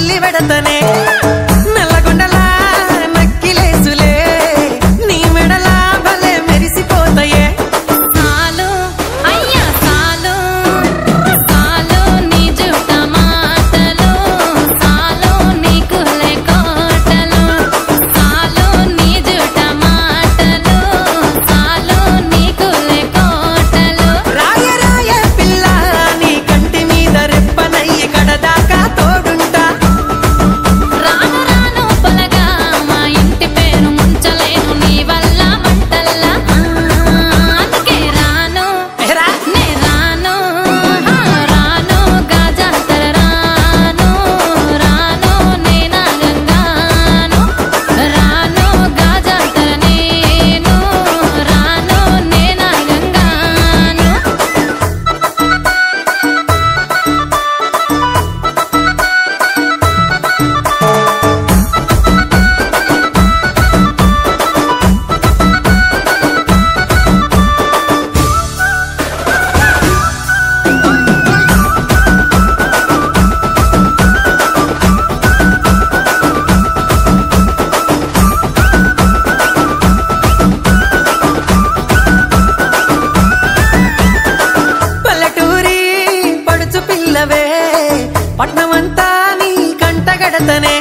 వదిలి వెడతనే నల్లగొండలా నక్కిలేసులే నీ మెడలా భలే మెరిసిపోతాయే సాలు అయ్యా సాలు సాలు నీ జుట్ట మాటలు సాలు నీకు కోటలు సాలు నీ జుట్ట మాటలు సాలు నీకు కోటలు రాయ రాయ పిల్ల నీ కంటి మీద రెప్పనయ్యి కడదాకా తోడుంటా రాను రాను పొలగా మా ఇంటి పేరు ముంచలేను నీ వల్ల మంటల్లా అందుకే రాను ఎరా నే రాను రాను గాజాతర రాను రాను నేనా గంగాను రాను గాజాతర నేను రాను నేనా గంగాను పల్లెటూరి పడుచు పిల్లవే పట్నమంతా నీ కంటగడతనే